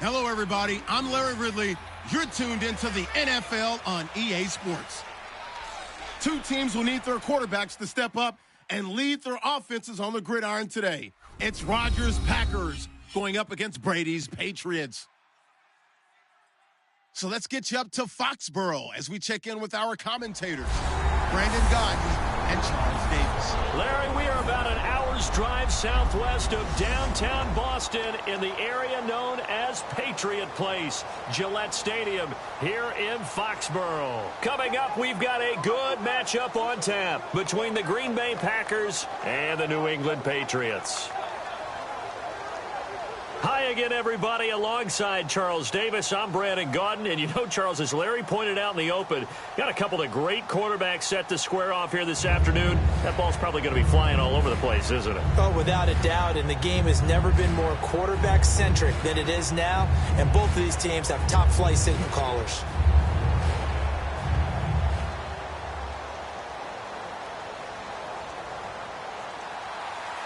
Hello, everybody. I'm Larry Ridley. You're tuned into the NFL on EA Sports. Two teams will need their quarterbacks to step up and lead their offenses on the gridiron today. It's Rodgers' Packers going up against Brady's Patriots. So let's get you up to Foxborough as we check in with our commentators, Brandon Gaudin and Charles Davis. Larry, we are about an hour's drive southwest of downtown Boston in the area known as Patriot Place, Gillette Stadium here in Foxborough. Coming up, we've got a good matchup on tap between the Green Bay Packers and the New England Patriots. Hi again, everybody. Alongside Charles Davis, I'm Brandon Gaudin. And you know, Charles, as Larry pointed out in the open, got a couple of great quarterbacks set to square off here this afternoon. That ball's probably going to be flying all over the place, isn't it? Oh, without a doubt. And the game has never been more quarterback-centric than it is now. And both of these teams have top-flight signal callers.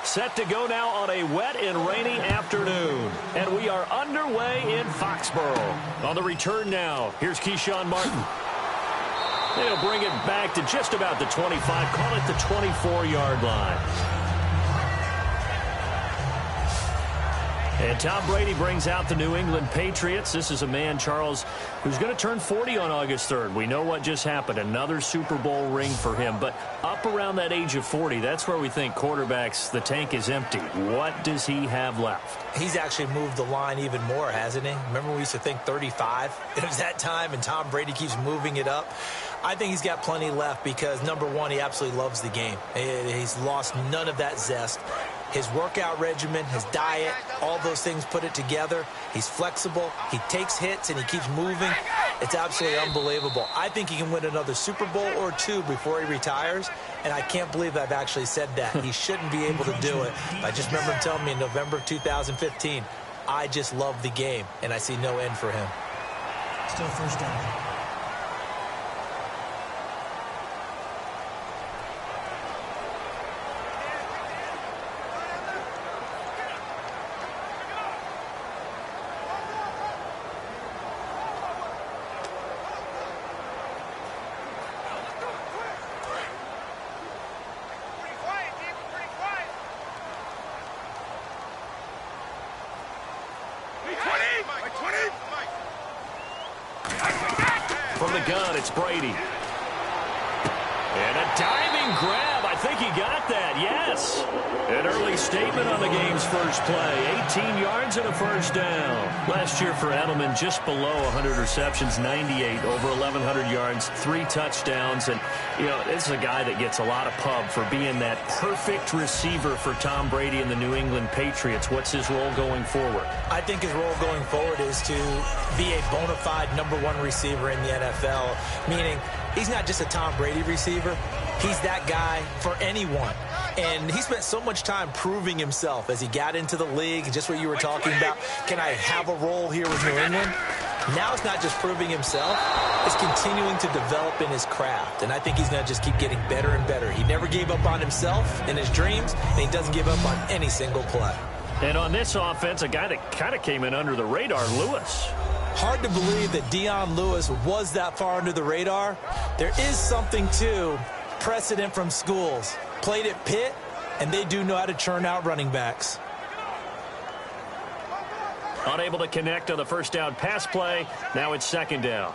Set to go now on a wet and rainy afternoon. And we are underway in Foxborough. On the return now, here's Keyshawn Martin. They'll bring it back to just about the 25, call it the 24-yard line. And Tom Brady brings out the New England Patriots. This is a man, Charles, who's going to turn 40 on August 3rd. We know what just happened. Another Super Bowl ring for him. But up around that age of 40, that's where we think quarterbacks, the tank is empty. What does he have left? He's actually moved the line even more, hasn't he? Remember we used to think 35? It was that time, and Tom Brady keeps moving it up. I think he's got plenty left because, number one, he absolutely loves the game. He's lost none of that zest. His workout regimen, his diet, all those things put it together. He's flexible. He takes hits, and he keeps moving. It's absolutely unbelievable. I think he can win another Super Bowl or two before he retires, and I can't believe I've actually said that. He shouldn't be able to do it. I just remember him telling me in November of 2015, I just love the game, and I see no end for him. Still first down. From the gun, it's Brady. And a diving grab. I think he got that, yes. An early statement on the game's first play. 18 yards and a first down. Last year for Edelman, just below 100 receptions, 98, over 1,100 yards, 3 touchdowns. And, you know, this is a guy that gets a lot of pub for being that perfect receiver for Tom Brady and the New England Patriots. What's his role going forward? I think his role going forward is to be a bona fide #1 receiver in the NFL, meaning he's not just a Tom Brady receiver. He's that guy for anyone. And he spent so much time proving himself as he got into the league, just what you were talking about. Can I have a role here with New England? Now it's not just proving himself. It's continuing to develop in his craft. And I think he's going to just keep getting better and better. He never gave up on himself and his dreams, and he doesn't give up on any single play. And on this offense, a guy that kind of came in under the radar, Lewis. Hard to believe that Dion Lewis was that far under the radar. There is something to precedent from schools. Played at Pitt, and they do know how to churn out running backs. Unable to connect on the first down pass play. Now it's second down.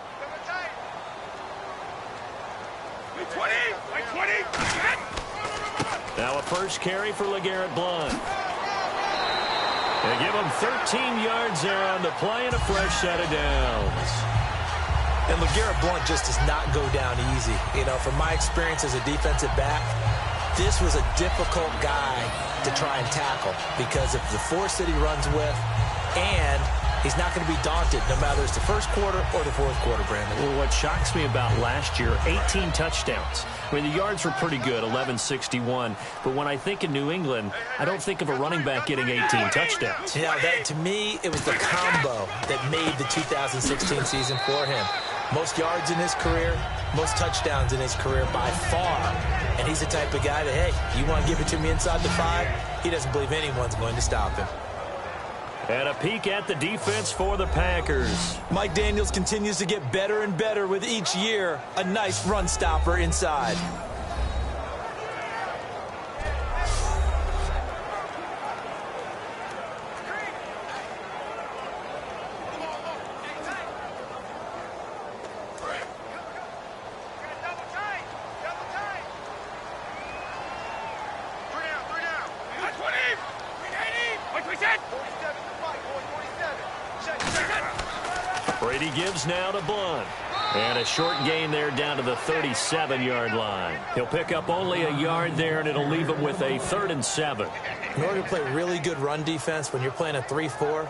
Now a first carry for LeGarrette Blount. They give him 13 yards there on the play and a fresh set of downs. And LeGarrette Blount just does not go down easy. You know, from my experience as a defensive back, this was a difficult guy to try and tackle because of the force that he runs with, and he's not going to be daunted no matter it's the first quarter or the fourth quarter, Brandon. Well, what shocks me about last year, 18 touchdowns. I mean, the yards were pretty good, 1161. But when I think of New England, I don't think of a running back getting 18 touchdowns. Yeah, that, to me, it was the combo that made the 2016 season for him. Most yards in his career, most touchdowns in his career by far. And he's the type of guy that, hey, you want to give it to me inside the 5? He doesn't believe anyone's going to stop him. And a peek at the defense for the Packers. Mike Daniels continues to get better and better with each year. A nice run stopper inside. Brady gives now to Blunt. And a short gain there down to the 37-yard line. He'll pick up only a yard there, and it'll leave him with a 3rd and 7. In order to play really good run defense when you're playing a 3-4,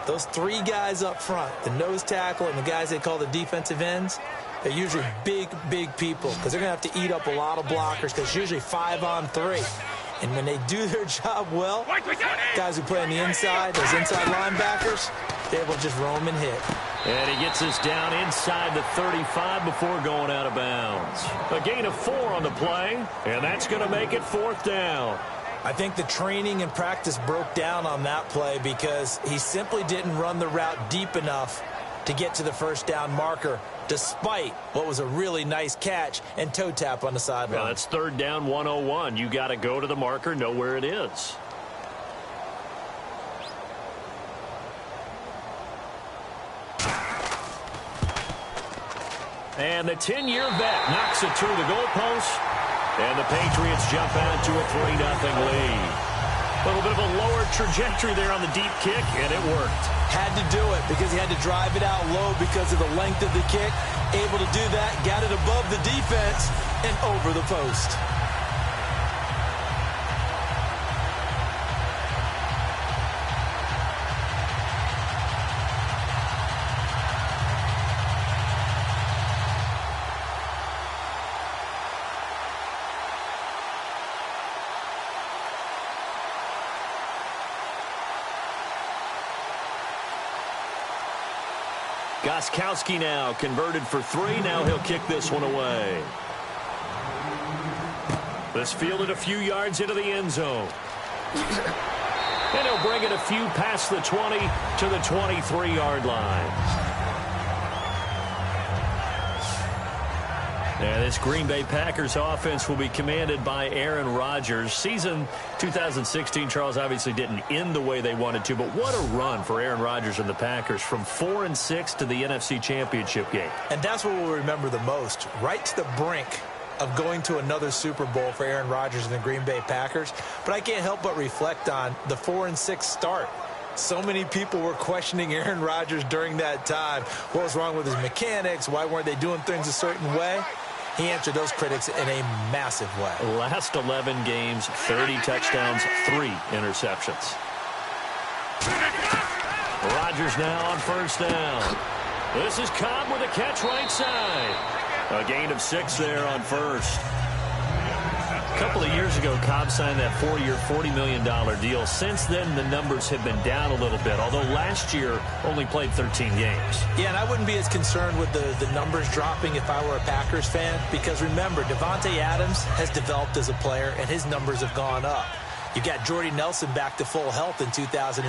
those three guys up front, the nose tackle and the guys they call the defensive ends, they're usually big, big people because they're going to have to eat up a lot of blockers because it's usually 5-on-3. And when they do their job well, guys who play on the inside, those inside linebackers, they're able to just roam and hit. And he gets us down inside the 35 before going out of bounds. A gain of 4 on the play, and that's going to make it 4th down. I think the training and practice broke down on that play because he simply didn't run the route deep enough to get to the first down marker, despite what was a really nice catch and toe tap on the sideline. Well, that's 3rd down 101. You got to go to the marker, know where it is. And the 10-year vet knocks it through the goalpost. And the Patriots jump out to a 3-0 lead. A little bit of a lower trajectory there on the deep kick, and it worked. Had to do it because he had to drive it out low because of the length of the kick. Able to do that, got it above the defense and over the post. Gostkowski now converted for 3. Now he'll kick this one away. This fielded a few yards into the end zone. And he'll bring it a few past the 20 to the 23-yard line. And this Green Bay Packers offense will be commanded by Aaron Rodgers. Season 2016, Charles, obviously didn't end the way they wanted to, but what a run for Aaron Rodgers and the Packers from 4-6 to the NFC Championship game. And that's what we'll remember the most, right to the brink of going to another Super Bowl for Aaron Rodgers and the Green Bay Packers. But I can't help but reflect on the 4-6 start. So many people were questioning Aaron Rodgers during that time. What was wrong with his mechanics? Why weren't they doing things a certain way? He answered those critics in a massive way. Last 11 games, 30 touchdowns, 3 interceptions. Rodgers now on 1st down. This is Cobb with a catch right side. A gain of 6 there on 1st. A couple of years ago, Cobb signed that 4-year, $40 million deal. Since then, the numbers have been down a little bit, although last year only played 13 games. Yeah, and I wouldn't be as concerned with the numbers dropping if I were a Packers fan, because remember, Devontae Adams has developed as a player, and his numbers have gone up. You got Jordy Nelson back to full health in 2016.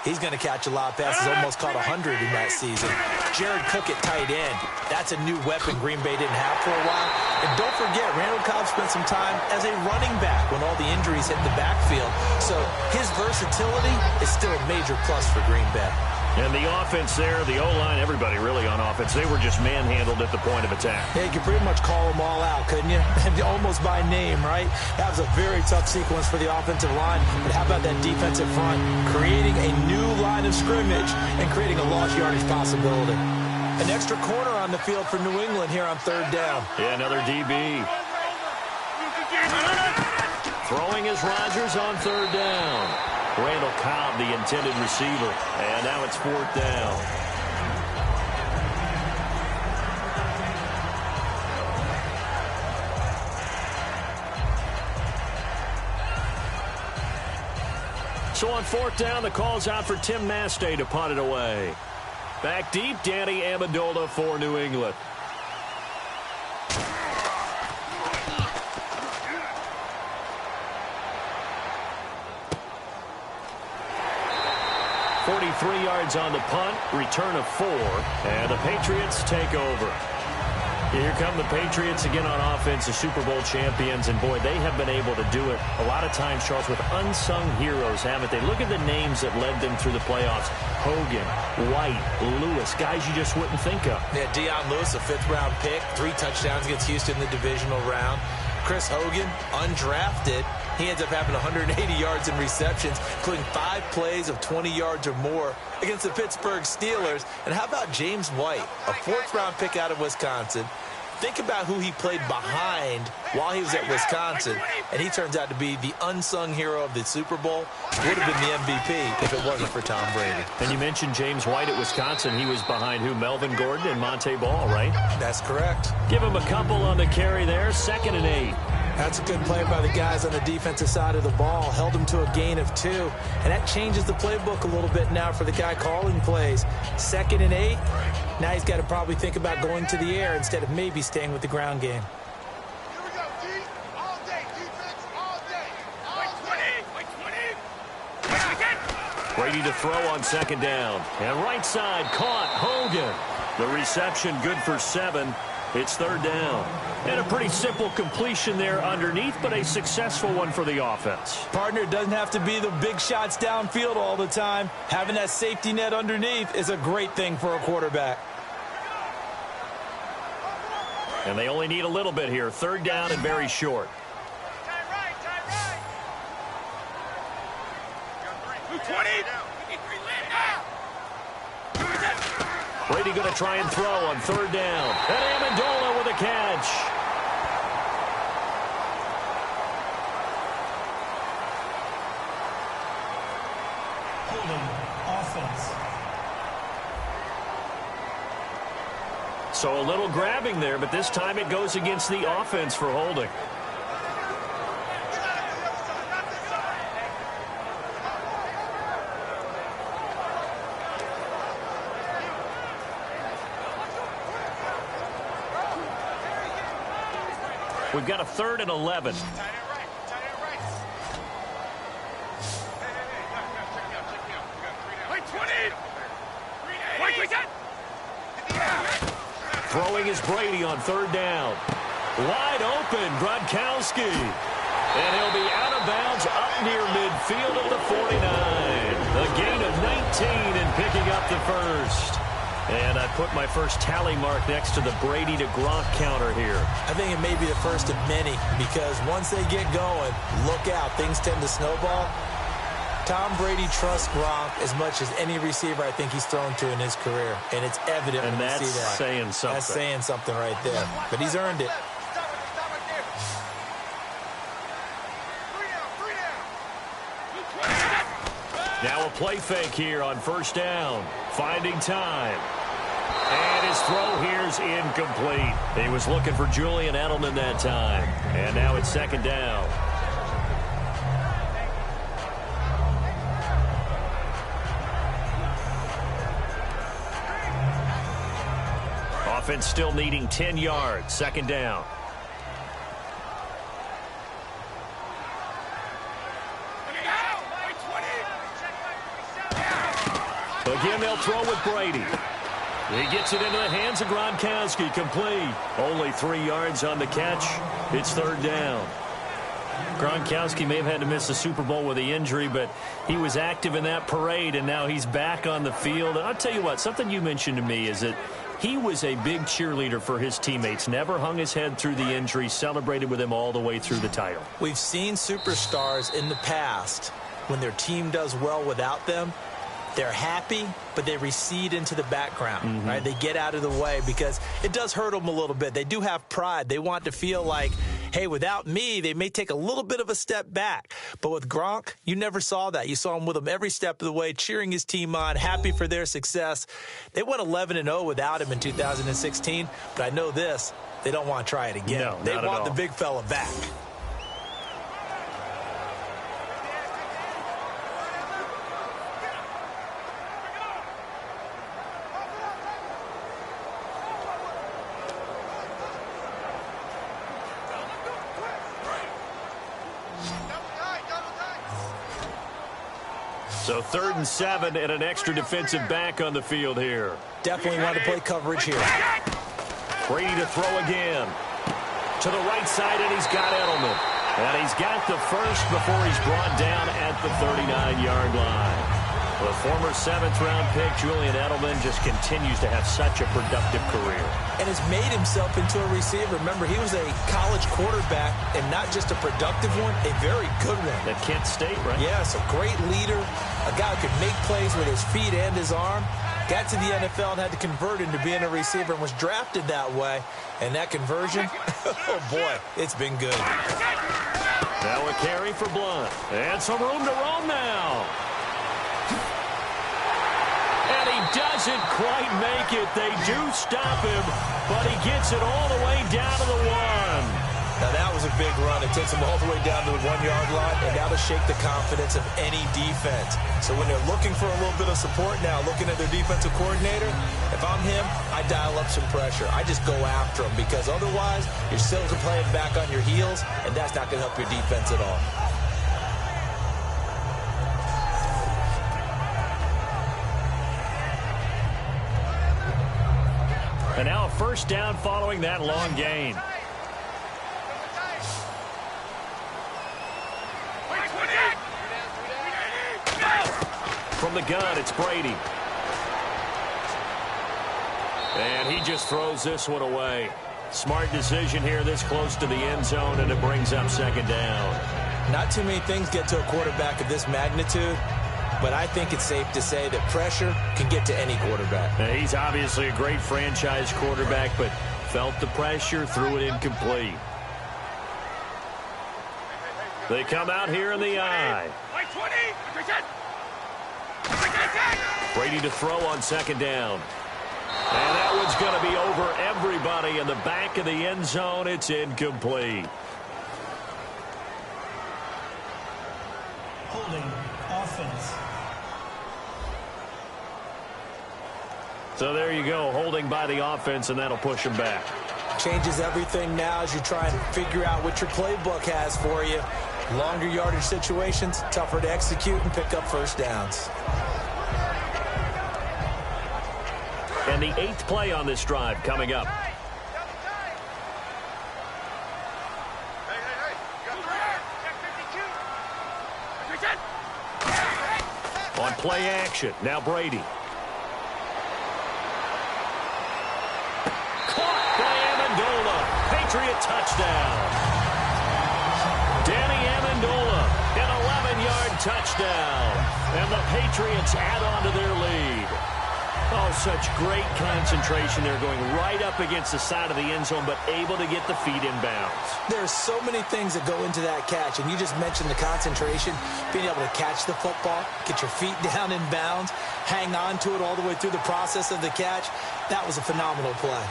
He's going to catch a lot of passes, almost caught 100 in that season. Jared Cook at tight end. That's a new weapon Green Bay didn't have for a while. And don't forget, Randall Cobb spent some time as a running back when all the injuries hit the backfield. So his versatility is still a major plus for Green Bay. And the offense there, the O-line, everybody really on offense, they were just manhandled at the point of attack. Yeah, you could pretty much call them all out, couldn't you? Almost by name, right? That was a very tough sequence for the offensive line. But how about that defensive front? Creating a new line of scrimmage and creating a lost yardage possibility. An extra corner on the field for New England here on 3rd down. Yeah, another DB. Throwing is Rodgers on 3rd down. Randall Cobb, the intended receiver. And now it's 4th down. So on 4th down, the call's out for Tim Mastay to punt it away. Back deep, Danny Amendola for New England. yards on the punt, return of 4, and the Patriots take over. Here come the Patriots again on offense, the Super Bowl champions, and boy, they have been able to do it a lot of times, Charles, with unsung heroes, haven't they? Look at the names that led them through the playoffs. Hogan, White, Lewis, guys you just wouldn't think of. Yeah, Deion Lewis, a 5th-round pick, 3 touchdowns against Houston in the divisional round. Chris Hogan, undrafted. He ends up having 180 yards in receptions, including 5 plays of 20 yards or more against the Pittsburgh Steelers. And how about James White, a 4th-round pick out of Wisconsin? Think about who he played behind while he was at Wisconsin, and he turns out to be the unsung hero of the Super Bowl. Would have been the MVP if it wasn't for Tom Brady. And you mentioned James White at Wisconsin. He was behind who? Melvin Gordon and Monte Ball, right? That's correct. Give him a couple on the carry there. 2nd and 8. That's a good play by the guys on the defensive side of the ball. Held him to a gain of 2. And that changes the playbook a little bit now for the guy calling plays. 2nd and 8. Now he's got to probably think about going to the air instead of maybe staying with the ground game. Here we go, D. All day. Defense all day. All day. Brady to throw on 2nd down. And right side caught. Hogan. The reception good for 7. It's 3rd down. And a pretty simple completion there underneath, but a successful one for the offense. Partner, doesn't have to be the big shots downfield all the time. Having that safety net underneath is a great thing for a quarterback. And they only need a little bit here. 3rd down and very short. Time right. 220. Brady going to try and throw on 3rd down. And Amendola with a catch. Holding offense. So a little grabbing there, but this time it goes against the offense for holding. We've got a 3rd and 11. Tight end right. Hey, check me out. Throwing is Brady on 3rd down. Wide open, Gronkowski. And he'll be out of bounds up near midfield of the 49. A gain of 19 and picking up the 1st. And I put my first tally mark next to the Brady to Gronk counter here. I think it may be the first of many because once they get going, look out. Things tend to snowball. Tom Brady trusts Gronk as much as any receiver I think he's thrown to in his career. And it's evident And when you that's see that. saying something. That's saying something right there. But he's earned it. Stop right there. 3 down. Now a play fake here on 1st down. Finding time. And his throw here's incomplete. He was looking for Julian Edelman that time. And now it's 2nd down. Offense still needing 10 yards. 2nd down. Again, they'll throw with Brady. He gets it into the hands of Gronkowski. Complete. Only 3 yards on the catch. It's 3rd down. Gronkowski may have had to miss the Super Bowl with the injury, but he was active in that parade, and now he's back on the field. And I'll tell you what, something you mentioned to me is that he was a big cheerleader for his teammates, never hung his head through the injury, celebrated with him all the way through the title. We've seen superstars in the past, when their team does well without them, they're happy, but they recede into the background, right? They get out of the way because it does hurt them a little bit. They do have pride. They want to feel like, hey, without me, they may take a little bit of a step back. But with Gronk, you never saw that. You saw him with him every step of the way, cheering his team on, happy for their success. They went 11-0 without him in 2016, but I know this, they don't want to try it again. No, they not at want all. the big fella back. So 3rd and 7 and an extra defensive back on the field here. Definitely want to play coverage here. Brady to throw again. To the right side, and he's got Edelman. And he's got the first before he's brought down at the 39-yard line. The former 7th-round pick, Julian Edelman, just continues to have such a productive career. And has made himself into a receiver. Remember, he was a college quarterback, and not just a productive one, a very good one. At Kent State, right? Yes, a great leader, a guy who could make plays with his feet and his arm. Got to the NFL and had to convert into being a receiver and was drafted that way. And that conversion, oh boy, it's been good. Now a carry for Blunt. And some room to roam now. And he doesn't quite make it. They do stop him, but he gets it all the way down to the 1. Now that was a big run. It takes him all the way down to the 1-yard line, and that'll shake the confidence of any defense. So when they're looking for a little bit of support now, looking at their defensive coordinator, if I'm him, I dial up some pressure. I just go after him, because otherwise you're still playing back on your heels, and that's not going to help your defense at all. And now a first down following that long gain. From the gun, it's Brady. And he just throws this one away. Smart decision here this close to the end zone, and it brings up 2nd down. Not too many things get to a quarterback of this magnitude, but I think it's safe to say that pressure can get to any quarterback. Now, he's obviously a great franchise quarterback, but felt the pressure, threw it incomplete. They come out here in the eye. Brady to throw on 2nd down. And that one's going to be over everybody in the back of the end zone. It's incomplete. Holding offense. So there you go, holding by the offense, and that'll push him back. Changes everything now as you try and figure out what your playbook has for you. Longer yardage situations, tougher to execute and pick up first downs. And the 8th play on this drive coming up. On play action, now Brady. Caught by Amendola. Patriot touchdown. Danny Amendola, an 11-yard touchdown. And the Patriots add on to their lead. Oh, such great concentration. They're going right up against the side of the end zone, but able to get the feet in bounds. There's so many things that go into that catch, and you just mentioned the concentration, being able to catch the football, get your feet down in bounds, hang on to it all the way through the process of the catch. That was a phenomenal play.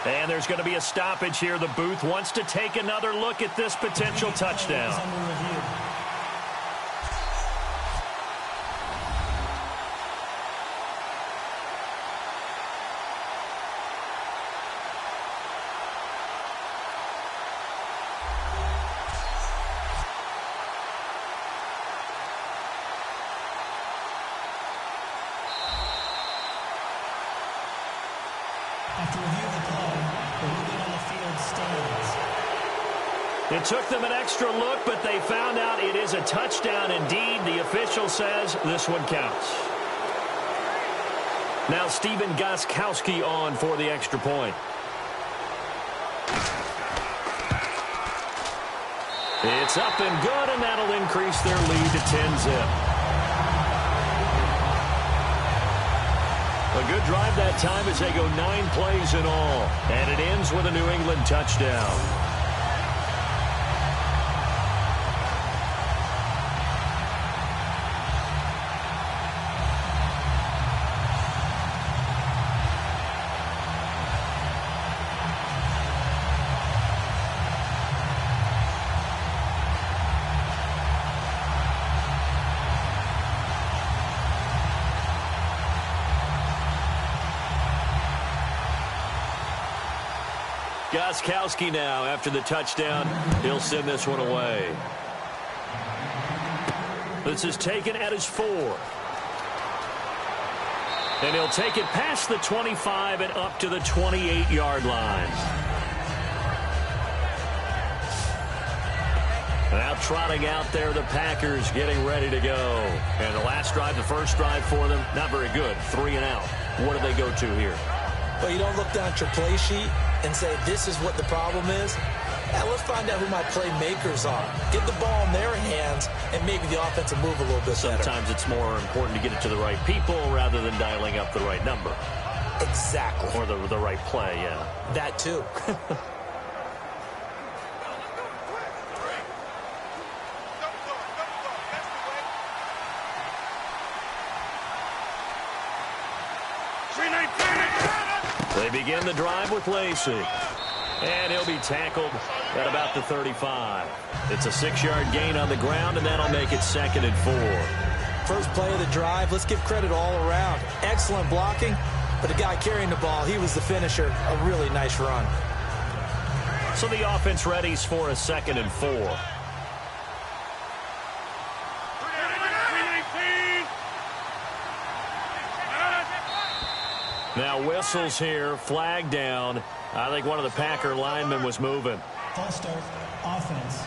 And there's going to be a stoppage here. The booth wants to take another look at this potential touchdown. After review of the play, the ruling on the field stands. It took them an extra look, but they found out it is a touchdown indeed. The official says this one counts. Now Stephen Gostkowski on for the extra point. It's up and good, and that'll increase their lead to 10-zip. A good drive that time as they go 9 plays in all. And it ends with a New England touchdown. Gostkowski now, after the touchdown, he'll send this one away. This is taken at his 4. And he'll take it past the 25 and up to the 28-yard line. Now trotting out there, the Packers getting ready to go. And the last drive, the first drive for them, not very good. 3 and out. What do they go to here? Well, you don't look down at your play sheet and say, this is what the problem is. Yeah, let's find out who my playmakers are. Get the ball in their hands, and maybe the offense will move a little bit better. Sometimes it's more important to get it to the right people rather than dialing up the right number. Exactly. Or the right play, yeah. That too. They begin the drive with Lacey. And he'll be tackled at about the 35. It's a 6-yard gain on the ground, and that'll make it 2nd and 4. First play of the drive, let's give credit all around. Excellent blocking, but the guy carrying the ball, he was the finisher. A really nice run. So the offense readies for a 2nd and 4. Now whistles here, flag down. I think one of the Packer linemen was moving. False start, offense.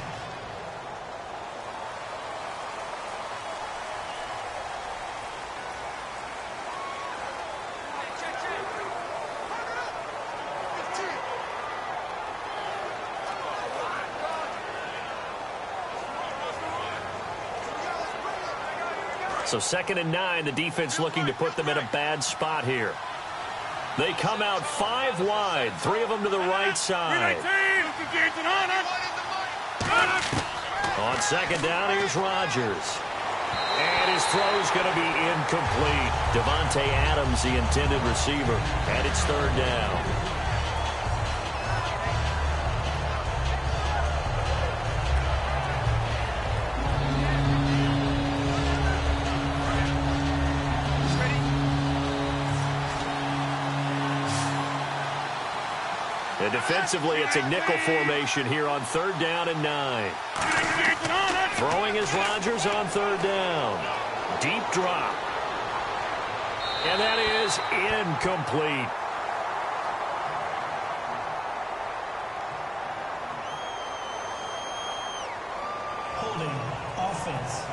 So 2nd and 9, the defense looking to put them in a bad spot here. They come out 5 wide, 3 of them to the right side. On 2nd down, here's Rodgers. And his throw's going to be incomplete. Devontae Adams, the intended receiver, and it's 3rd down. And defensively, it's a nickel formation here on 3rd down and 9. Throwing is Rodgers on 3rd down. Deep drop. And that is incomplete. Holding, offense.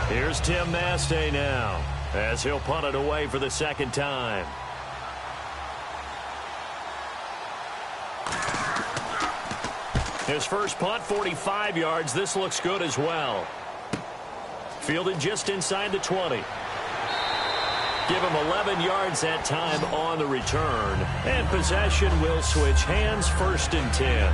Here's Tim Mastay now, as he'll punt it away for the 2nd time. His first punt, 45 yards. This looks good as well. Fielded just inside the 20. Give him 11 yards that time on the return. And possession will switch hands, 1st and 10.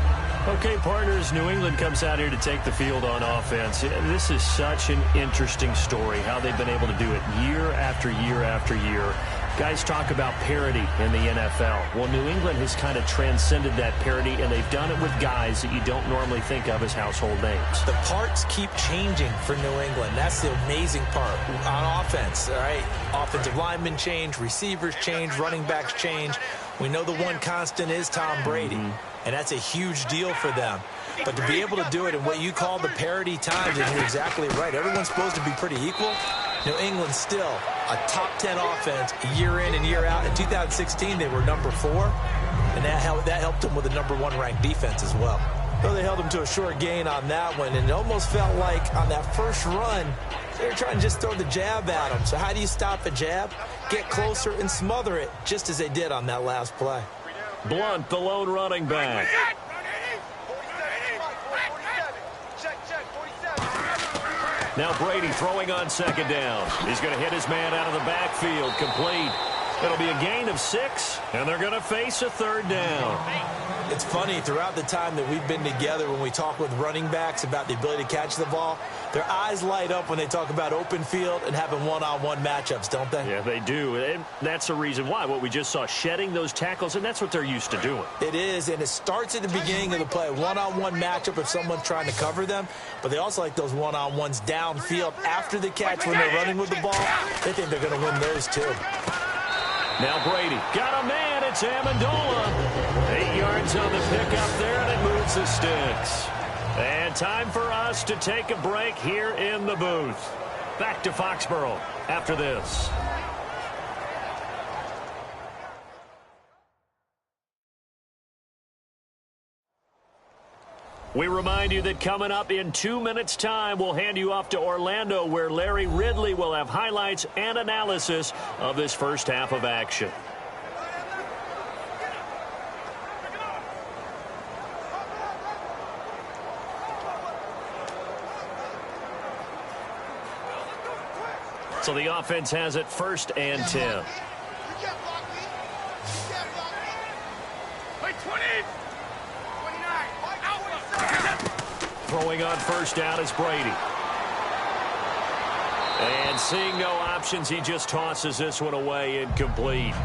Okay, partners, New England comes out here to take the field on offense. This is such an interesting story, how they've been able to do it year after year after year. Guys talk about parity in the NFL. Well, New England has kind of transcended that parity, and they've done it with guys that you don't normally think of as household names. The parts keep changing for New England. That's the amazing part on offense, all right? Offensive linemen change, receivers change, running backs change. We know the one constant is Tom Brady, and that's a huge deal for them. But to be able to do it in what you call the parity times, and you're exactly right, everyone's supposed to be pretty equal. New England still a top 10 offense year in and year out. In 2016, they were number 4, and that helped them with a number 1 ranked defense as well. Well, they held them to a short gain on that one, and it almost felt like on that first run, they were trying to just throw the jab at them. So how do you stop a jab? Get closer and smother it, just as they did on that last play. Blunt, the lone running back. Now Brady throwing on 2nd down. He's going to hit his man out of the backfield. Complete. It'll be a gain of 6, and they're going to face a 3rd down. It's funny, throughout the time that we've been together, when we talk with running backs about the ability to catch the ball, their eyes light up when they talk about open field and having one-on-one matchups, don't they? Yeah, they do. And that's the reason why. What we just saw, shedding those tackles, and that's what they're used to doing. It is, and it starts at the beginning of the play. One-on-one matchup if someone's trying to cover them, but they also like those one-on-ones downfield after the catch when they're running with the ball. They think they're going to win those too. Now Brady got a man. It's Amendola. 8 yards on the pickup there, and it moves the sticks. And time for us to take a break here in the booth. Back to Foxborough after this. We remind you that coming up in 2 minutes' time, we'll hand you off to Orlando, where Larry Ridley will have highlights and analysis of this first half of action. So the offense has it 1st and 10. You can't block me. You can't block me. Wait, 20. 29. Throwing on 1st down is Brady. And seeing no options, he just tosses this one away, incomplete.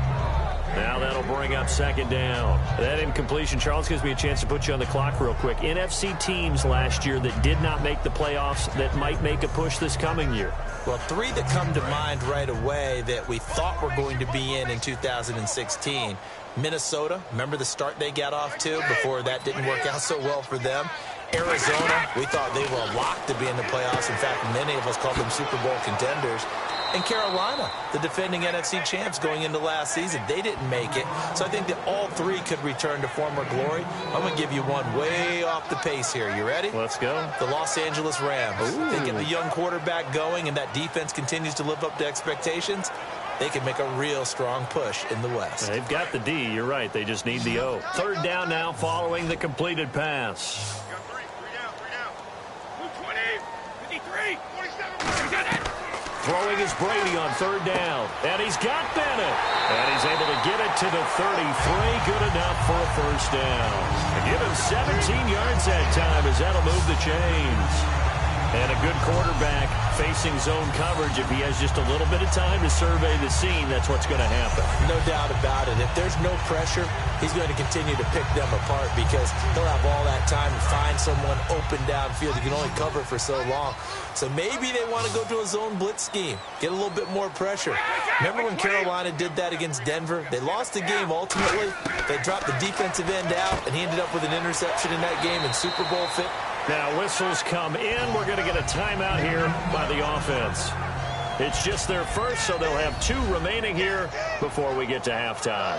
Now that'll bring up 2nd down. That incompletion, Charles, gives me a chance to put you on the clock real quick. NFC teams last year that did not make the playoffs that might make a push this coming year. Well, 3 that come to mind right away that we thought were going to be in 2016. Minnesota, remember the start they got off to before that didn't work out so well for them. Arizona, we thought they were locked to be in the playoffs. In fact, many of us called them Super Bowl contenders. And Carolina, the defending NFC champs going into last season, they didn't make it. So I think that all 3 could return to former glory. I'm going to give you one way off the pace here. You ready? Let's go. The Los Angeles Rams. Ooh. They get the young quarterback going, and that defense continues to live up to expectations. They can make a real strong push in the West. They've got the D. You're right. They just need the O. 3rd down now following the completed pass. You got 3 down. 20. 53. 47. You got it. Throwing is Brady on 3rd down. And he's got Bennett. And he's able to get it to the 33. Good enough for a 1st down. And give him 17 yards that time as that'll move the chains. And a good quarterback facing zone coverage. If he has just a little bit of time to survey the scene, that's what's going to happen. No doubt about it. If there's no pressure, he's going to continue to pick them apart because they'll have all that time to find someone open downfield. You can only cover for so long. So maybe they want to go to a zone blitz scheme, get a little bit more pressure. Remember when Carolina did that against Denver? They lost the game ultimately. They dropped the defensive end out, and he ended up with an interception in that game in Super Bowl fit. Now whistles come in. We're going to get a timeout here by the offense. It's just their first, so they'll have 2 remaining here before we get to halftime.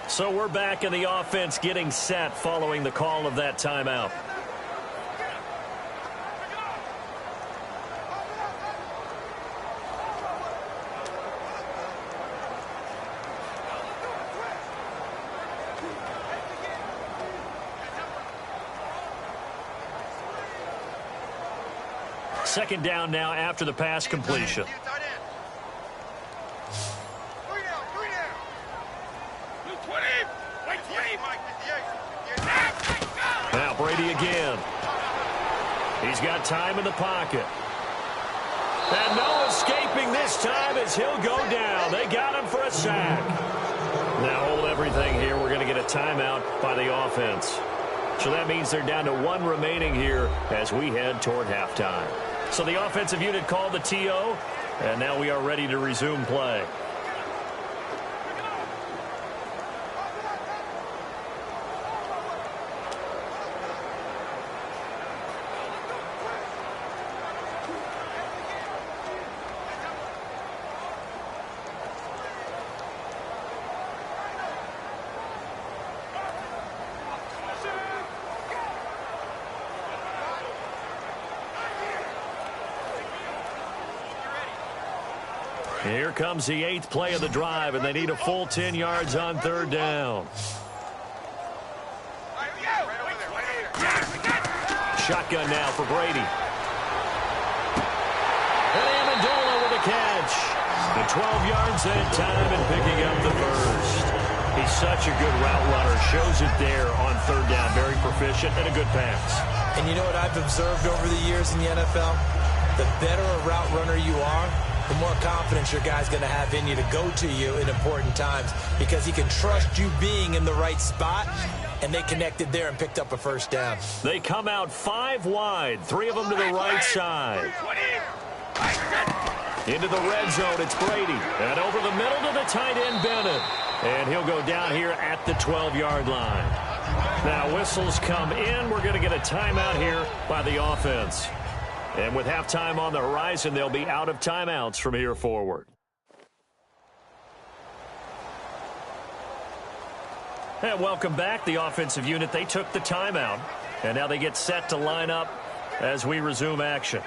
So we're back in the offense getting set following the call of that timeout. Second down now after the pass completion. Now Brady again. He's got time in the pocket. And no escaping this time as he'll go down. They got him for a sack. Now hold everything here. We're going to get a timeout by the offense. So that means they're down to 1 remaining here as we head toward halftime. So the offensive unit called the TO, and now we are ready to resume play. Here comes the 8th play of the drive, and they need a full 10 yards on 3rd down. Shotgun now for Brady. And Amendola with a catch. The 12 yards that time and picking up the first. He's such a good route runner. Shows it there on third down. Very proficient and a good pass. And you know what I've observed over the years in the NFL? The better a route runner you are, the more confidence your guy's going to have in you to go to you in important times because he can trust you being in the right spot, and they connected there and picked up a first down. They come out 5 wide, 3 of them to the right side. Into the red zone, it's Brady. And over the middle to the tight end, Bennett. And he'll go down here at the 12-yard line. Now, whistles come in. We're going to get a timeout here by the offense. And with halftime on the horizon, they'll be out of timeouts from here forward. And welcome back. The offensive unit, they took the timeout. And now they get set to line up as we resume action.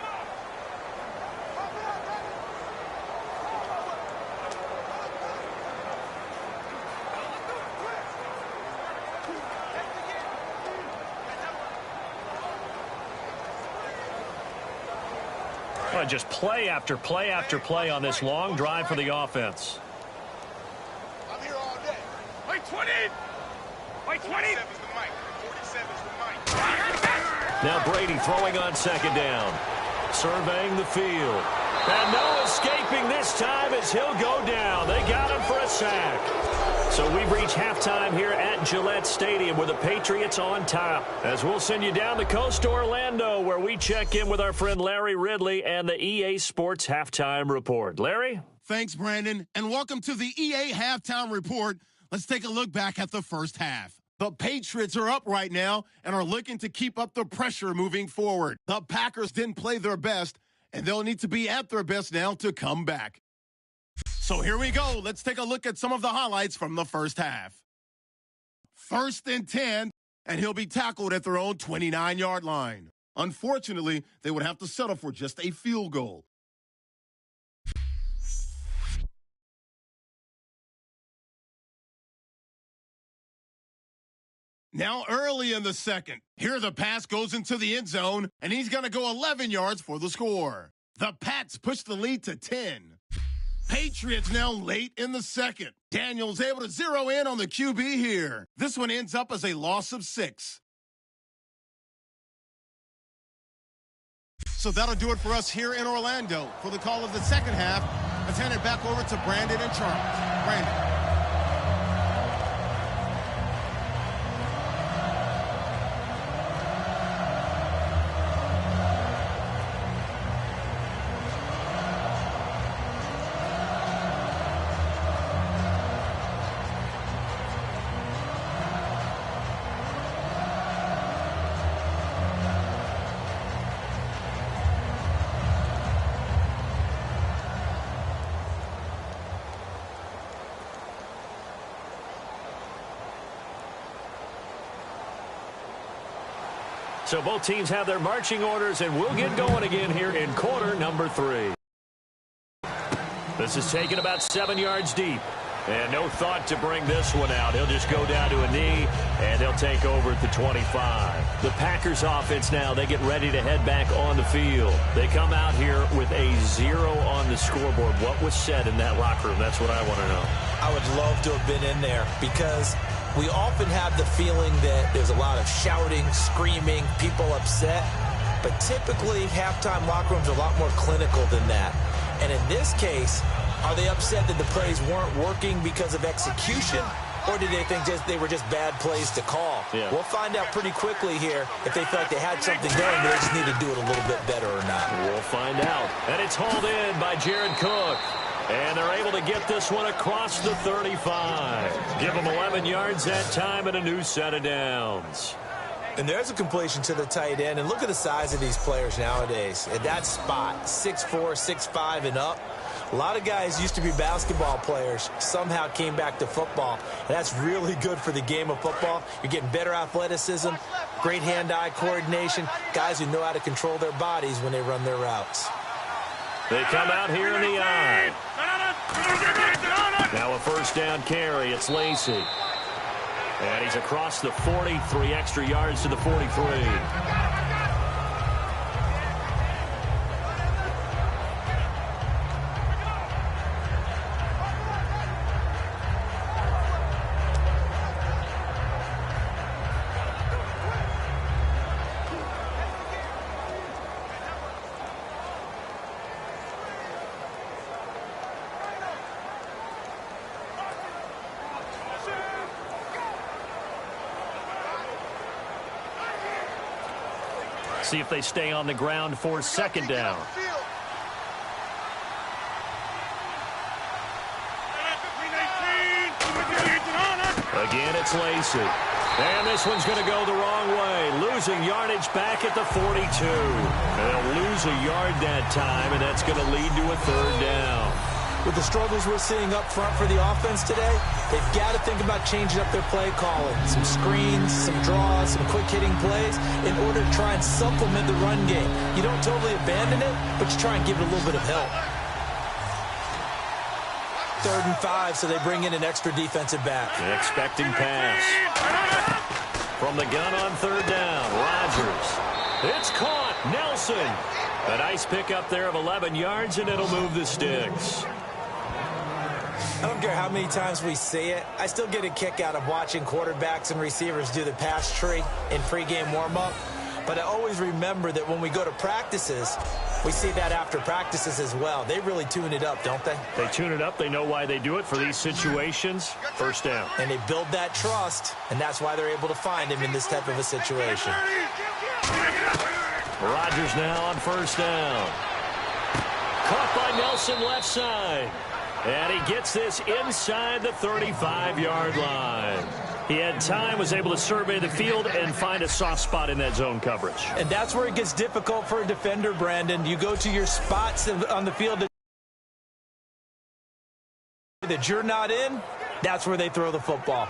Just play after play after play on this long drive for the offense. I'm here all day. Wait, 20. Wait, 20. 47's the mic. 47's the mic. Now Brady throwing on second down. Surveying the field. And no escaping this time as he'll go down. They got him for a sack. So we've reached halftime here at Gillette Stadium with the Patriots on top. As we'll send you down the coast to Orlando where we check in with our friend Larry Ridley and the EA Sports Halftime Report. Larry? Thanks, Brandon, and welcome to the EA Halftime Report. Let's take a look back at the first half. The Patriots are up right now and are looking to keep up the pressure moving forward. The Packers didn't play their best, and they'll need to be at their best now to come back. So here we go. Let's take a look at some of the highlights from the first half. 1st and 10, and he'll be tackled at their own 29-yard line. Unfortunately, they would have to settle for just a field goal. Now early in the second, here the pass goes into the end zone, and he's going to go 11 yards for the score. The Pats push the lead to 10. Patriots now late in the second. Daniels able to zero in on the QB here. This one ends up as a loss of 6. So that'll do it for us here in Orlando. For the call of the second half, let's hand it back over to Brandon and Charles. Brandon. So both teams have their marching orders, and we'll get going again here in quarter number 3. This is taken about 7 yards deep. And no thought to bring this one out. He'll just go down to a knee, and they'll take over at the 25. The Packers offense now, they get ready to head back on the field. They come out here with a 0 on the scoreboard. What was said in that locker room? That's what I want to know. I would love to have been in there because we often have the feeling that there's a lot of shouting, screaming, people upset. But typically, halftime locker rooms are a lot more clinical than that. And in this case, are they upset that the plays weren't working because of execution? Or did they think they were just bad plays to call? Yeah. We'll find out pretty quickly here if they feel like they had something going, but they just need to do it a little bit better or not. We'll find out. And it's hauled in by Jared Cook. And they're able to get this one across the 35. Give them 11 yards that time and a new set of downs. And there's a completion to the tight end. And look at the size of these players nowadays. At that spot, 6'4", 6'5", and up. A lot of guys used to be basketball players, somehow came back to football. And that's really good for the game of football. You're getting better athleticism, great hand-eye coordination, guys who know how to control their bodies when they run their routes. They come out here in the eye. Now a first down carry. It's Lacy. And he's across the 40, 3 extra yards to the 43. See if they stay on the ground for second down. Again, it's Lacey. And this one's going to go the wrong way. Losing yardage back at the 42. They'll lose a yard that time, and that's going to lead to a third down. With the struggles we're seeing up front for the offense today, they've got to think about changing up their play calling. Some screens, some draws, some quick-hitting plays in order to try and supplement the run game. You don't totally abandon it, but you try and give it a little bit of help. 3rd and 5, so they bring in an extra defensive back. Expecting pass. From the gun on 3rd down, Rodgers. It's caught. Nelson. A nice pickup there of 11 yards, and it'll move the sticks. I don't care how many times we see it. I still get a kick out of watching quarterbacks and receivers do the pass tree in pregame warm-up. But I always remember that when we go to practices, we see that after practices as well. They really tune it up, don't they? They tune it up. They know why they do it for these situations. First down. And they build that trust, and that's why they're able to find him in this type of a situation. Rodgers now on 1st down. Caught by Nelson left side. And he gets this inside the 35-yard line. He had time, was able to survey the field and find a soft spot in that zone coverage. And that's where it gets difficult for a defender, Brandon. You go to your spots on the field that you're not in, that's where they throw the football.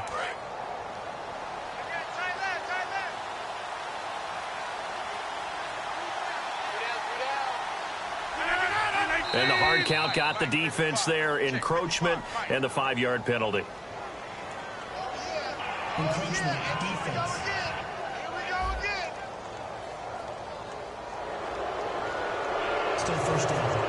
And the hard count got the defense there. Encroachment and the 5-yard penalty. Encroachment, defense. Still 1st down.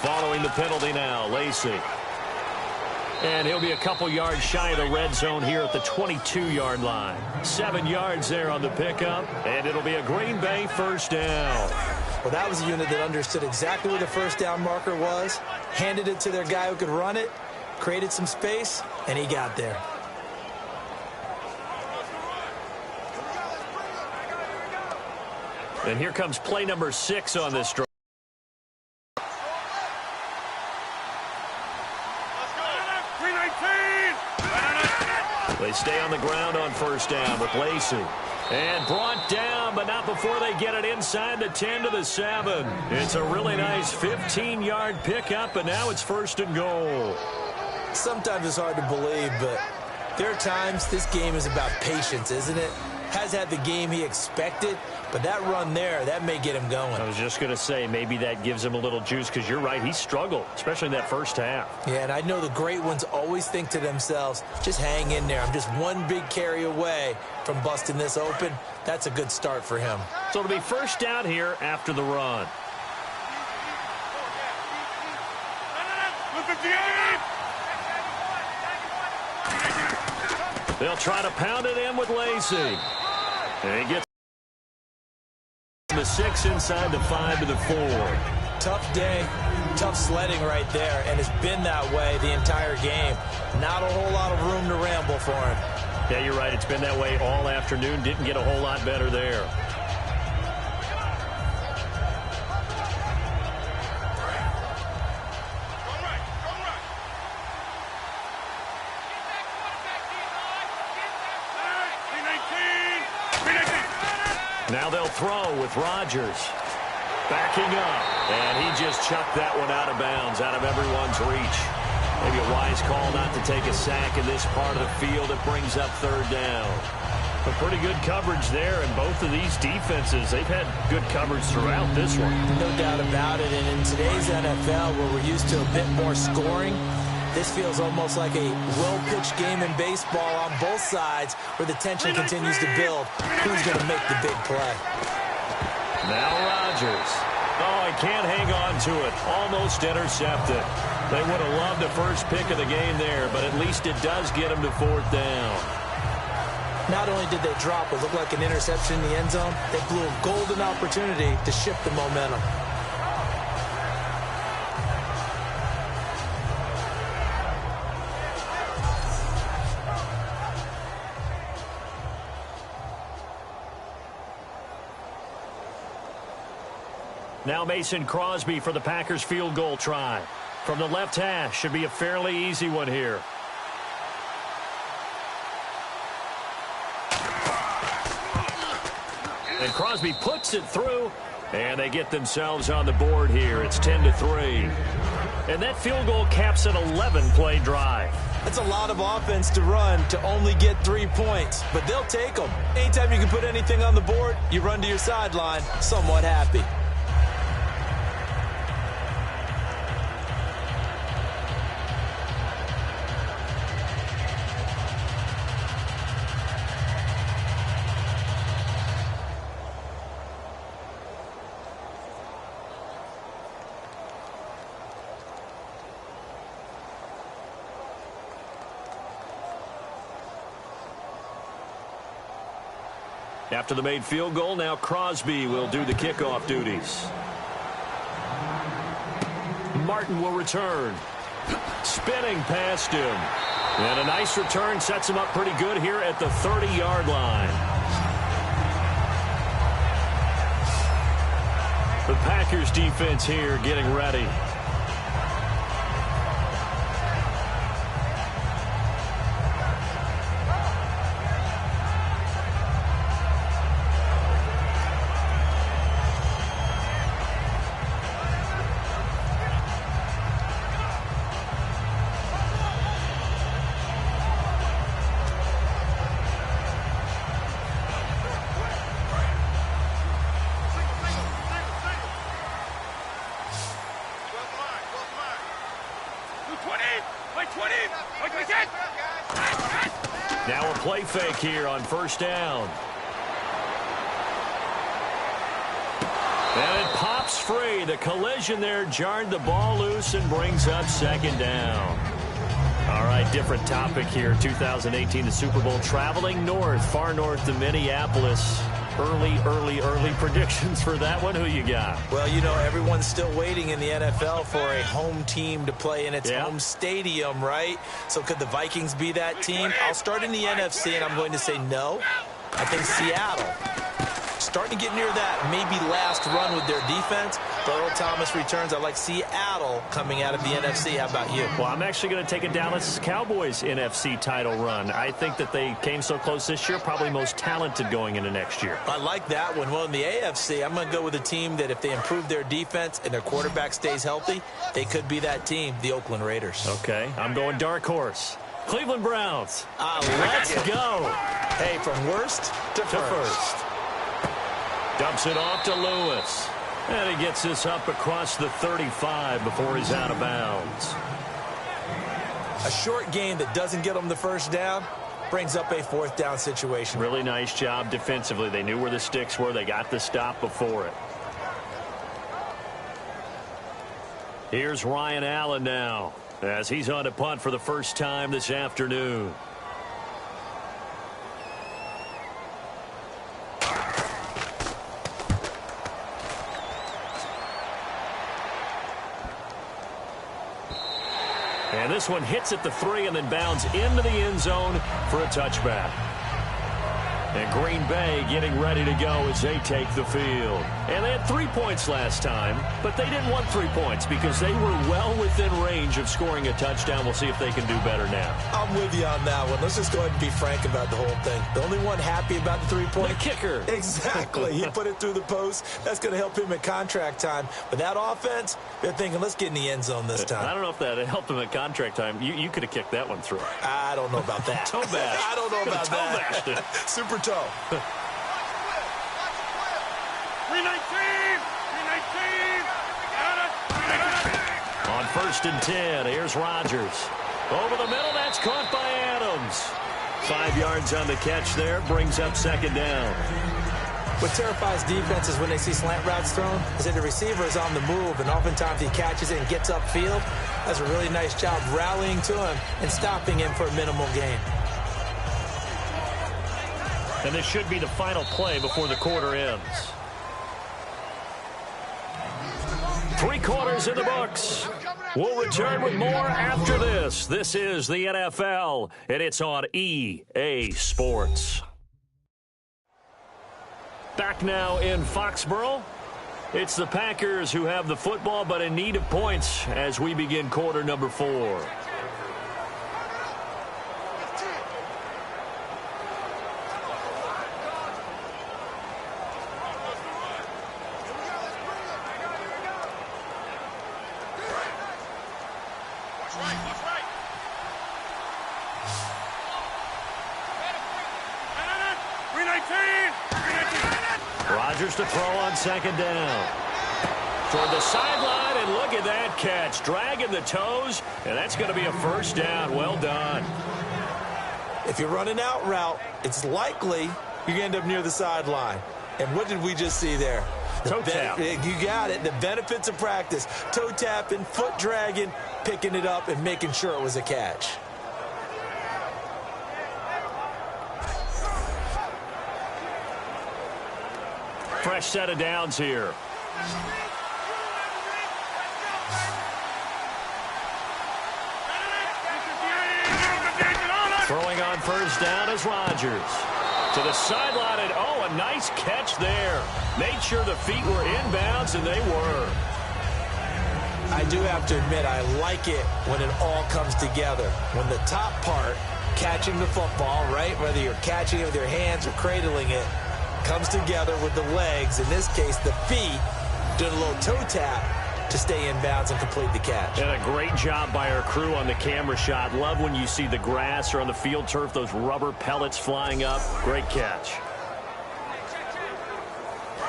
Following the penalty now, Lacey. And he'll be a couple yards shy of the red zone here at the 22-yard line. 7 yards there on the pickup, and it'll be a Green Bay 1st down. Well, that was a unit that understood exactly where the 1st down marker was, handed it to their guy who could run it, created some space, and he got there. And here comes play number 6 on this drive. They stay on the ground on 1st down with Lacey. And brought down, but not before they get it inside the 10 to the 7. It's a really nice 15-yard pickup, and now it's 1st and goal. Sometimes it's hard to believe, but there are times this game is about patience, isn't it? Has had the game he expected, but that run there, that may get him going. I was just going to say, maybe that gives him a little juice, because you're right, he struggled, especially in that 1st half. Yeah, and I know the great ones always think to themselves, just hang in there. I'm just one big carry away from busting this open. That's a good start for him. So it'll be 1st down here after the run. They'll try to pound it in with Lacey. And he gets the 6 inside the 5 to the 4. Tough day, tough sledding right there, and it's been that way the entire game. Not a whole lot of room to ramble for him. Yeah, you're right. It's been that way all afternoon. Didn't get a whole lot better there. Now they'll throw with Rodgers. Backing up. And he just chucked that one out of bounds, out of everyone's reach. Maybe a wise call not to take a sack in this part of the field. It brings up 3rd down. But pretty good coverage there, and both of these defenses, they've had good coverage throughout this one. No doubt about it. And in today's NFL, where we're used to a bit more scoring, this feels almost like a well-pitched game in baseball on both sides where the tension continues to build. Who's going to make the big play? Now Rodgers. Oh, he can't hang on to it. Almost intercepted. They would have loved the first pick of the game there, but at least it does get them to 4th down. Not only did they drop what looked like an interception in the end zone, they blew a golden opportunity to shift the momentum. Now Mason Crosby for the Packers field goal try. From the left hash, should be a fairly easy one here. And Crosby puts it through, and they get themselves on the board here. It's 10-3. And that field goal caps an 11-play drive. That's a lot of offense to run to only get 3 points, but they'll take them. Anytime you can put anything on the board, you run to your sideline somewhat happy. After the made field goal, now Crosby will do the kickoff duties. Martin will return. Spinning past him. And a nice return sets him up pretty good here at the 30-yard line. The Packers defense here getting ready. Now a play fake here on 1st down. And it pops free. The collision there jarred the ball loose and brings up 2nd down. All right, different topic here. 2018, the Super Bowl, traveling north, far north to Minneapolis. Early predictions for that one. Who you got? Well, you know, everyone's still waiting in the NFL for a home team to play in its home stadium, right? So could the Vikings be that team? I'll start in the NFC, and I'm going to say no. I think Seattle. Starting to get near that maybe last run with their defense. Earl Thomas returns. I like Seattle coming out of the NFC. How about you? Well, I'm actually going to take a Dallas Cowboys NFC title run. I think that they came so close this year, probably most talented going into next year. I like that one. Well, in the AFC, I'm going to go with a team that if they improve their defense and their quarterback stays healthy, they could be that team, the Oakland Raiders. Okay, I'm going dark horse. Cleveland Browns. Let's go. Hey, from worst to first. Dumps it off to Lewis. And he gets this up across the 35 before he's out of bounds. A short game that doesn't get them the 1st down brings up a 4th down situation. Really nice job defensively. They knew where the sticks were. They got the stop before it. Here's Ryan Allen now as he's on a punt for the first time this afternoon. And this one hits at the 3 and then bounds into the end zone for a touchback. And Green Bay getting ready to go as they take the field. And they had 3 points last time, but they didn't want 3 points because they were well within range of scoring a touchdown. We'll see if they can do better now. I'm with you on that one. Let's just go ahead and be frank about the whole thing. The only one happy about the 3-point. The kicker. Exactly. He put it through the post. That's going to help him at contract time. But that offense, they're thinking, let's get in the end zone this time. I don't know if that helped him at contract time. You could have kicked that one through. I don't know about that. Toe bash. I don't know about toe that. Bashed it. Super toe. 319! On 1st and 10, here's Rodgers. Over the middle, that's caught by Adams. 5 yards on the catch there, brings up 2nd down. What terrifies defenses when they see slant routes thrown is that the receiver is on the move, and oftentimes he catches it and gets upfield. Does a really nice job rallying to him and stopping him for a minimal gain. And this should be the final play before the quarter ends. 3 quarters in the books. We'll return with more after this. This is the NFL, and it's on EA Sports. Back now in Foxborough. It's the Packers who have the football, but in need of points as we begin quarter number 4. Rodgers to throw on second down. Toward the sideline, and look at that catch. Dragging the toes, and that's going to be a first down. Well done. If you're running out route, it's likely you're going to end up near the sideline. And what did we just see there? Toe tap. You got it. The benefits of practice. Toe tapping, foot dragging, picking it up, and making sure it was a catch. Fresh set of downs here. Throwing on first down is Rodgers. To the sideline, and oh, a nice catch there. Made sure the feet were inbounds, and they were. I do have to admit, I like it when it all comes together. When the top part, catching the football, right, whether you're catching it with your hands or cradling it, comes together with the legs, in this case the feet, doing a little toe tap to stay in bounds and complete the catch. And a great job by our crew on the camera shot. Love when you see the grass or on the field turf, those rubber pellets flying up. Great catch.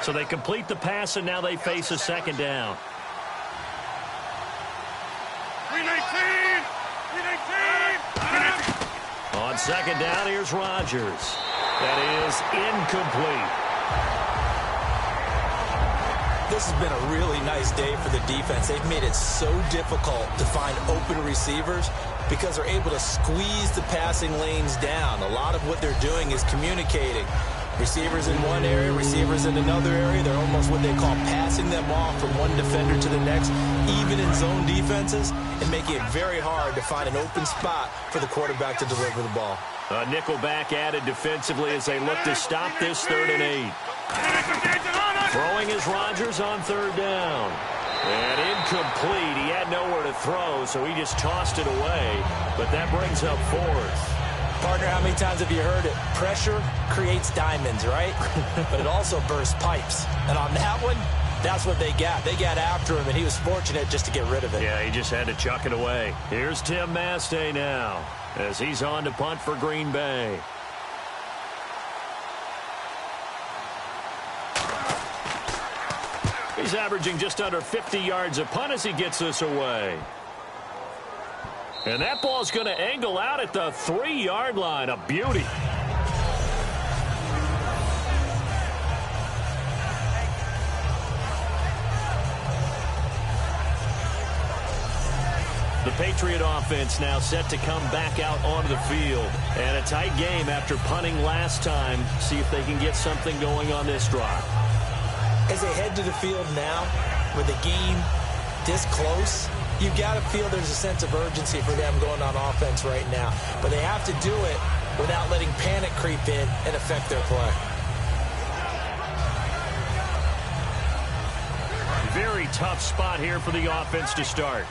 So they complete the pass, and now they face a second down. 319! On second down, here's Rodgers. That is incomplete. This has been a really nice day for the defense. They've made it so difficult to find open receivers because they're able to squeeze the passing lanes down. A lot of what they're doing is communicating. Receivers in one area, receivers in another area. They're almost what they call passing them off from one defender to the next, even in zone defenses, and making it very hard to find an open spot for the quarterback to deliver the ball. A nickelback added defensively as they look to stop this 3rd and 8. Throwing is Rodgers on 3rd down. And incomplete. He had nowhere to throw, so he just tossed it away. But that brings up 4th. Partner, how many times have you heard it? Pressure creates diamonds, right? But it also bursts pipes. And on that one, that's what they got. They got after him, and he was fortunate just to get rid of it. Yeah, he just had to chuck it away. Here's Tim Mastay now as he's on to punt for Green Bay. He's averaging just under 50 yards a punt as he gets this away. And that ball's going to angle out at the 3-yard line. A beauty. The Patriot offense now set to come back out onto the field. And a tight game after punting last time. See if they can get something going on this drive. As they head to the field now, with the game this close, you've got to feel there's a sense of urgency for them going on offense right now. But they have to do it without letting panic creep in and affect their play. Very tough spot here for the offense to start.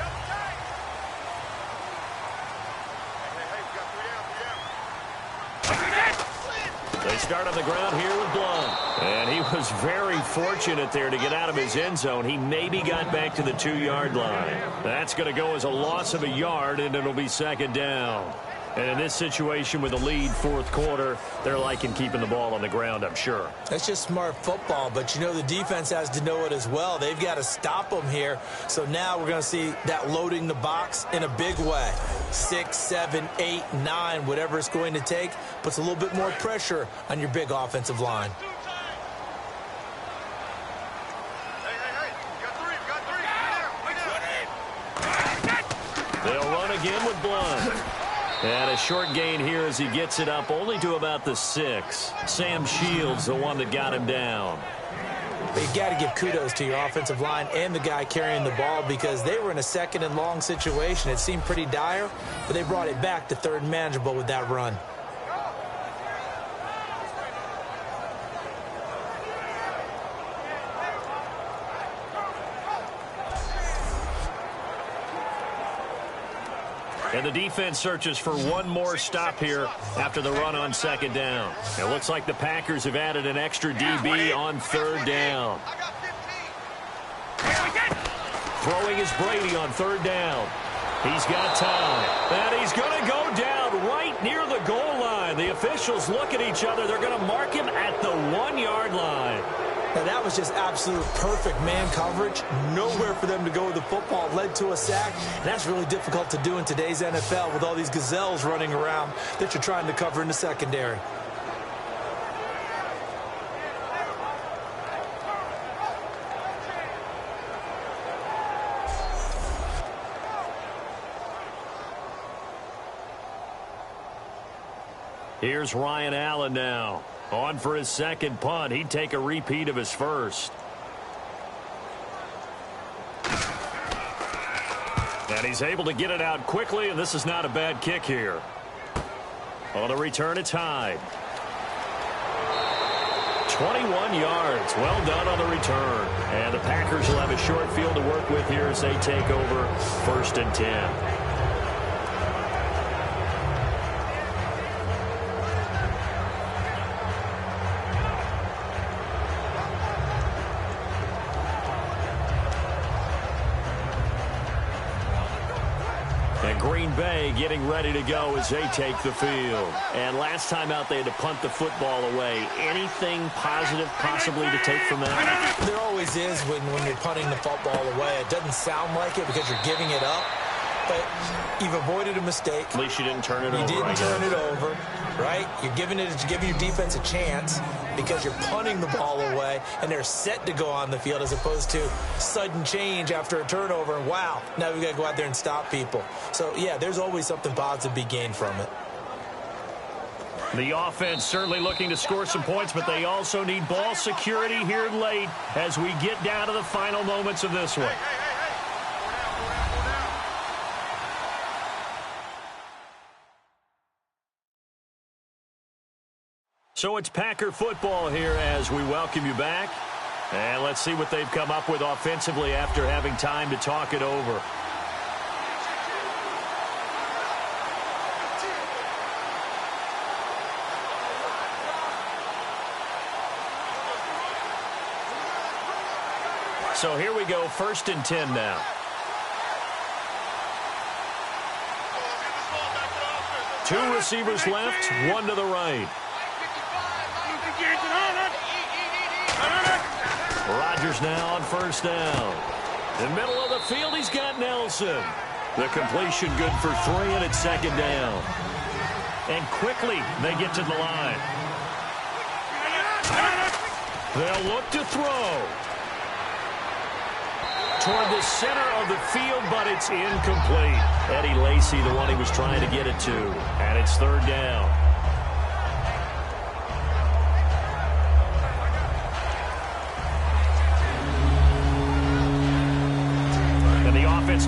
They start on the ground here with Blunt. And he was very fortunate there to get out of his end zone. He maybe got back to the 2-yard line. That's going to go as a loss of a yard, and it'll be second down. And in this situation with a lead, 4th quarter, they're liking keeping the ball on the ground, I'm sure. That's just smart football, but you know the defense has to know it as well. They've got to stop them here. So now we're going to see that loading the box in a big way. 6, 7, 8, 9, whatever it's going to take, puts a little bit more pressure on your big offensive line. They'll run again with Blunt. And a short gain here as he gets it up only to about the 6. Sam Shields, the one that got him down. But you got to give kudos to your offensive line and the guy carrying the ball because they were in a second and long situation. It seemed pretty dire, but they brought it back to third and manageable with that run. And the defense searches for one more stop here after the run on second down. It looks like the Packers have added an extra DB on third down. Throwing is Brady on third down. He's got time. And he's going to go down right near the goal line. The officials look at each other. They're going to mark him at the 1-yard line. Now, that was just absolute perfect man coverage. Nowhere for them to go with the football. Led to a sack. And that's really difficult to do in today's NFL with all these gazelles running around that you're trying to cover in the secondary. Here's Ryan Allen now. On for his second punt. He'd take a repeat of his first. And he's able to get it out quickly, and this is not a bad kick here. On the return, it's Hyde. 21 yards. Well done on the return. And the Packers will have a short field to work with here as they take over 1st and 10. Green Bay getting ready to go as they take the field. And last time out, they had to punt the football away. Anything positive possibly to take from that? There always is when you're punting the football away. It doesn't sound like it because you're giving it up. But you've avoided a mistake. At least you didn't turn it over. You didn't turn it over, right? You're giving your defense a chance because you're punting the ball away, and they're set to go on the field as opposed to sudden change after a turnover. And wow, now we've got to go out there and stop people. So, yeah, there's always something positive to be gained from it. The offense certainly looking to score some points, but they also need ball security here late as we get down to the final moments of this one. So it's Packer football here as we welcome you back. And let's see what they've come up with offensively after having time to talk it over. So here we go, 1st and 10 now. Two receivers left, one to the right. Rodgers now on 1st down. In the middle of the field, he's got Nelson. The completion good for 3, and it's 2nd down. And quickly, they get to the line. They'll look to throw. Toward the center of the field, but it's incomplete. Eddie Lacy, the one he was trying to get it to. And it's 3rd down.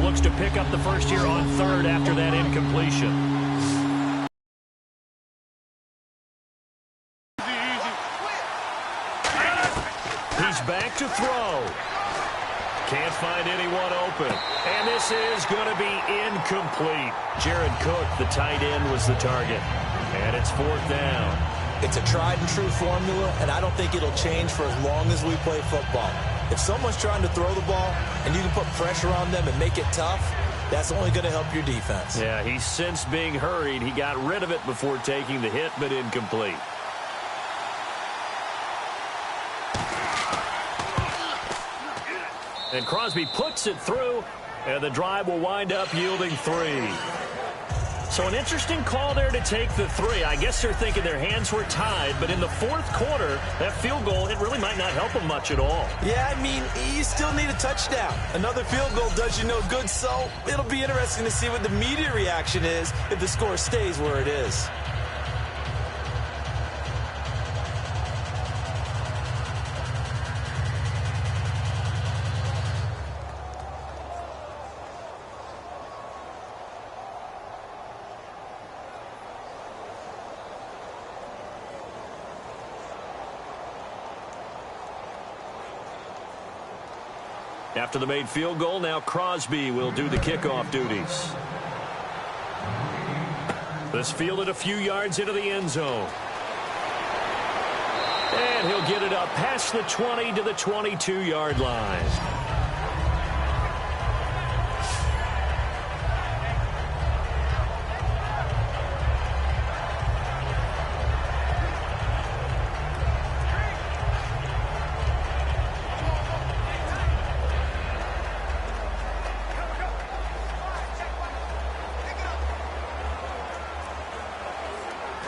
Looks to pick up the first here on 3rd after that incompletion. He's back to throw. Can't find anyone open. And this is going to be incomplete. Jared Cook, the tight end, was the target. And it's 4th down. It's a tried and true formula, and I don't think it'll change for as long as we play football. If someone's trying to throw the ball and you can put pressure on them and make it tough, that's only going to help your defense. Yeah, he's since being hurried. He got rid of it before taking the hit, but incomplete. And Crosby puts it through, and the drive will wind up yielding 3. So an interesting call there to take the three. I guess they're thinking their hands were tied, but in the fourth quarter, that field goal, it really might not help them much at all. Yeah, I mean, you still need a touchdown. Another field goal does you no good, so it'll be interesting to see what the media reaction is if the score stays where it is. After the made field goal, now Crosby will do the kickoff duties. This fielded a few yards into the end zone. And he'll get it up past the 20 to the 22-yard line.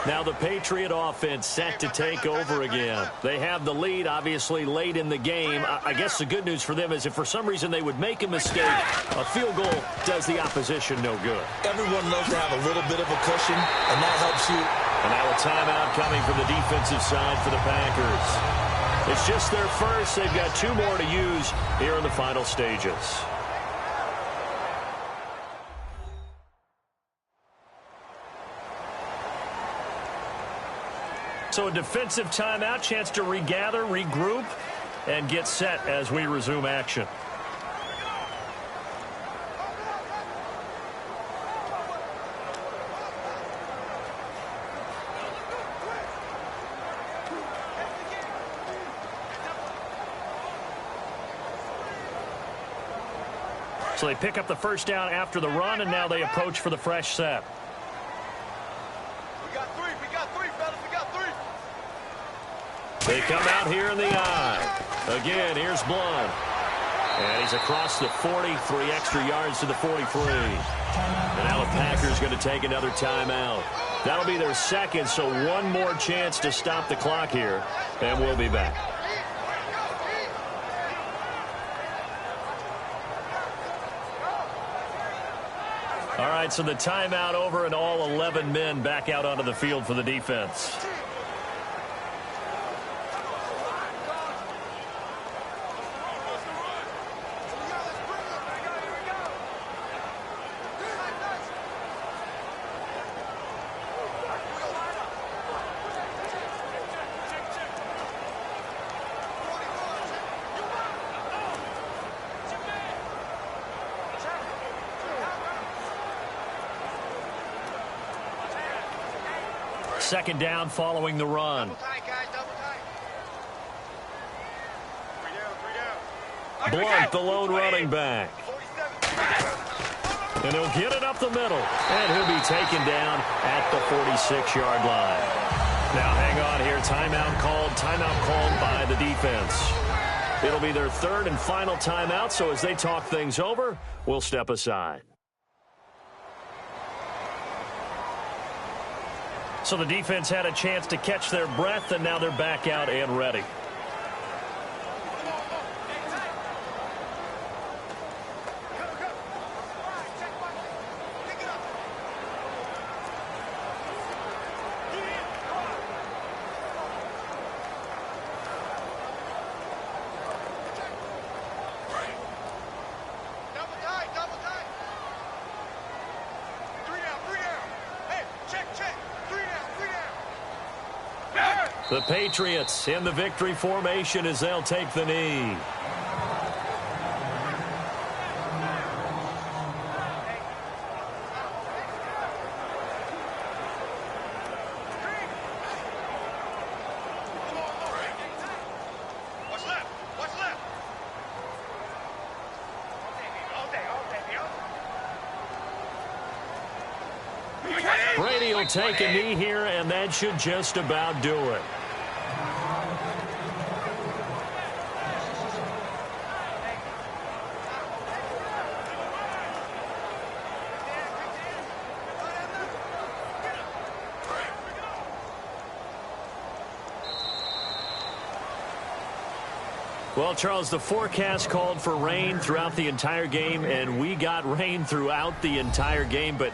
Now the Patriot offense set to take over again. They have the lead, obviously, late in the game. I guess the good news for them is if for some reason they would make a mistake, a field goal does the opposition no good. Everyone loves to have a little bit of a cushion, and that helps you. And now a timeout coming from the defensive side for the Packers. It's just their first. They've got two more to use here in the final stages. So a defensive timeout, chance to regather, regroup, and get set as we resume action. So they pick up the first down after the run, and now they approach for the fresh set. They come out here in the eye. Again, here's Blunt. And he's across the 40, 3 extra yards to the 43. And now the Packers going to take another timeout. That'll be their second, so one more chance to stop the clock here. And we'll be back. All right, so the timeout over and all 11 men back out onto the field for the defense. Second down following the run. Blunt, the lone running back. And he'll get it up the middle. And he'll be taken down at the 46-yard line. Now hang on here. Timeout called by the defense. It'll be their third and final timeout, so as they talk things over, we'll step aside. So the defense had a chance to catch their breath, and now they're back out and ready. The Patriots in the victory formation as they'll take the knee. Brady will take a knee here, and that should just about do it. Well, Charles, the forecast called for rain throughout the entire game, and we got rain throughout the entire game. But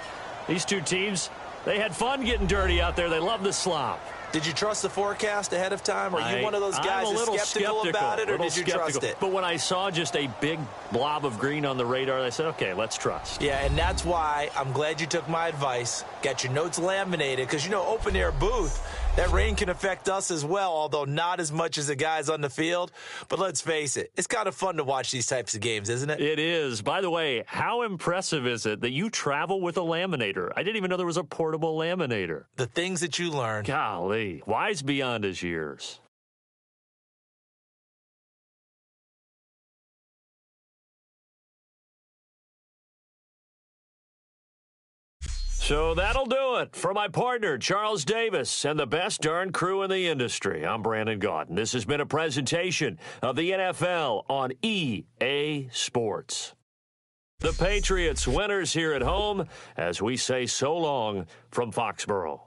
these two teams, they had fun getting dirty out there. They love the slop. Did you trust the forecast ahead of time? Are you one of those guys that's skeptical about it, or did you trust it? But when I saw just a big blob of green on the radar, I said, okay, let's trust. Yeah, and that's why I'm glad you took my advice. Got your notes laminated, because, open-air booth, that rain can affect us as well, although not as much as the guys on the field. But let's face it, it's kind of fun to watch these types of games, isn't it? It is. By the way, how impressive is it that you travel with a laminator? I didn't even know there was a portable laminator. The things that you learn. Golly, wise beyond his years. So that'll do it for my partner, Charles Davis, and the best darn crew in the industry. I'm Brandon Gaudin. This has been a presentation of the NFL on EA Sports. The Patriots winners here at home as we say so long from Foxborough.